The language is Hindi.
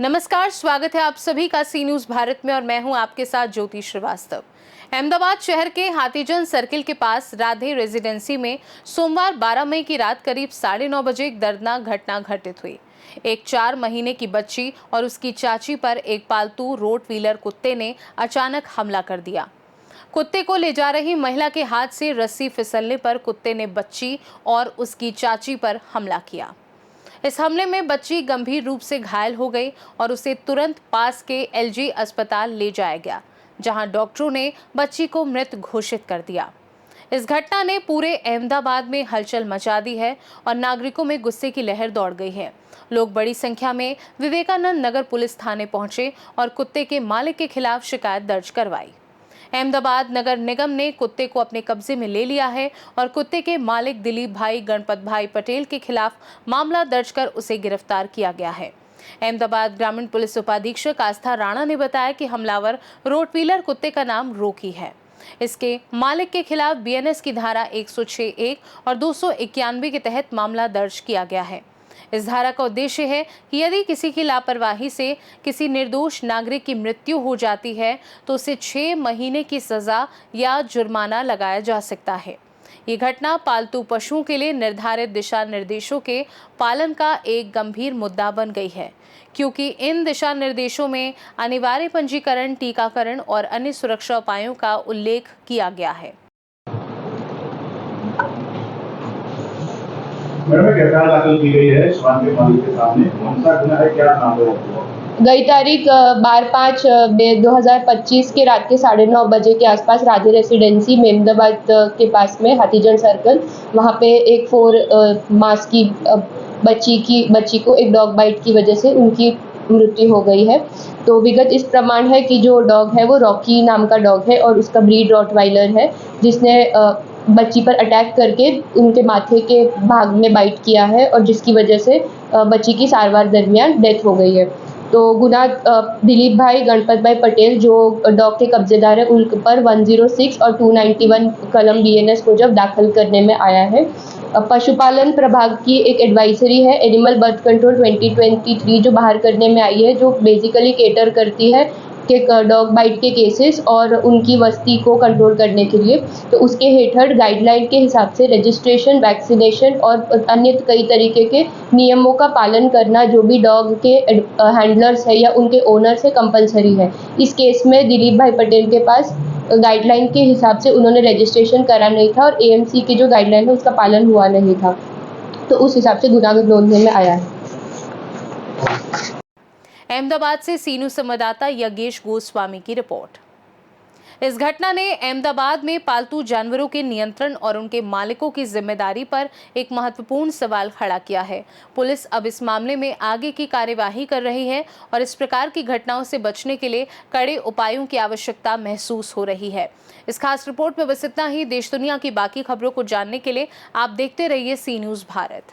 नमस्कार, स्वागत है आप सभी का सी न्यूज भारत में और मैं हूं आपके साथ ज्योति श्रीवास्तव। अहमदाबाद शहर के हाथीजन सर्किल के पास राधे रेजिडेंसी में सोमवार 12 मई की रात करीब 9:30 बजे एक दर्दनाक घटना घटित हुई। एक 4 महीने की बच्ची और उसकी चाची पर एक पालतू रोटवीलर कुत्ते ने अचानक हमला कर दिया। कुत्ते को ले जा रही महिला के हाथ से रस्सी फिसलने पर कुत्ते ने बच्ची और उसकी चाची पर हमला किया। इस हमले में बच्ची गंभीर रूप से घायल हो गई और उसे तुरंत पास के एलजी अस्पताल ले जाया गया, जहां डॉक्टरों ने बच्ची को मृत घोषित कर दिया। इस घटना ने पूरे अहमदाबाद में हलचल मचा दी है और नागरिकों में गुस्से की लहर दौड़ गई है। लोग बड़ी संख्या में विवेकानंद नगर पुलिस थाने पहुंचे और कुत्ते के मालिक के खिलाफ शिकायत दर्ज करवाई। अहमदाबाद नगर निगम ने कुत्ते को अपने कब्जे में ले लिया है और कुत्ते के मालिक दिलीप भाई गणपत भाई पटेल के खिलाफ मामला दर्ज कर उसे गिरफ्तार किया गया है। अहमदाबाद ग्रामीण पुलिस उपाधीक्षक आस्था राणा ने बताया कि हमलावर रोटवीलर कुत्ते का नाम रॉकी है। इसके मालिक के खिलाफ बीएनएस की धारा 106(1) और 291 के तहत मामला दर्ज किया गया है। इस धारा का उद्देश्य है कि यदि किसी की लापरवाही से किसी निर्दोष नागरिक की मृत्यु हो जाती है तो उसे 6 महीने की सजा या जुर्माना लगाया जा सकता है। ये घटना पालतू पशुओं के लिए निर्धारित दिशा निर्देशों के पालन का एक गंभीर मुद्दा बन गई है, क्योंकि इन दिशा निर्देशों में अनिवार्य पंजीकरण, टीकाकरण और अन्य सुरक्षा उपायों का उल्लेख किया गया है। मैडम, एफआईआर दाखिल की गई है स्वान के मालिक के सामने, कौन सा गुना है, क्या नाम है? गई तारीख 12/5/2025 के रात के 9:30 बजे के आसपास राधे रेसिडेंसी मेमदाबाद के पास में हाथीजन सर्कल, वहाँ पे एक 4 मास की बच्ची को एक डॉग बाइट की वजह से उनकी मृत्यु हो गई है। तो विगत इस प्रमाण है कि जो डॉग है वो रॉकी नाम का डॉग है और उसका ब्रीड रॉटवाइलर है, जिसने बच्ची पर अटैक करके उनके माथे के भाग में बाइट किया है और जिसकी वजह से बच्ची की सारवार दरमियान डेथ हो गई है। तो गुना दिलीप भाई गणपत भाई पटेल जो डॉग के कब्जेदार है उन पर 106 और 291 कलम बीएनएस मुजब दाखिल करने में आया है। पशुपालन प्रभाग की एक एडवाइजरी है एनिमल बर्थ कंट्रोल 2023 जो बाहर करने में आई है, जो बेसिकली केटर करती है कि डॉग बाइट के केसेस और उनकी वस्ती को कंट्रोल करने के लिए। तो उसके हेठड़ गाइडलाइन के हिसाब से रजिस्ट्रेशन, वैक्सीनेशन और अन्य कई तरीके के नियमों का पालन करना जो भी डॉग के हैंडलर्स है या उनके ओनर्स है कंपलसरी है। इस केस में दिलीप भाई पटेल के पास गाइडलाइन के हिसाब से उन्होंने रजिस्ट्रेशन करा नहीं था और एएमसी की जो गाइडलाइन है उसका पालन हुआ नहीं था, तो उस हिसाब से गुनाह नोंदने में आया है। अहमदाबाद से सी न्यूज संवाददाता यज्ञेश गोस्वामी की रिपोर्ट। इस घटना ने अहमदाबाद में पालतू जानवरों के नियंत्रण और उनके मालिकों की जिम्मेदारी पर एक महत्वपूर्ण सवाल खड़ा किया है। पुलिस अब इस मामले में आगे की कार्यवाही कर रही है और इस प्रकार की घटनाओं से बचने के लिए कड़े उपायों की आवश्यकता महसूस हो रही है। इस खास रिपोर्ट में बस इतना ही। देश दुनिया की बाकी खबरों को जानने के लिए आप देखते रहिए सी न्यूज भारत।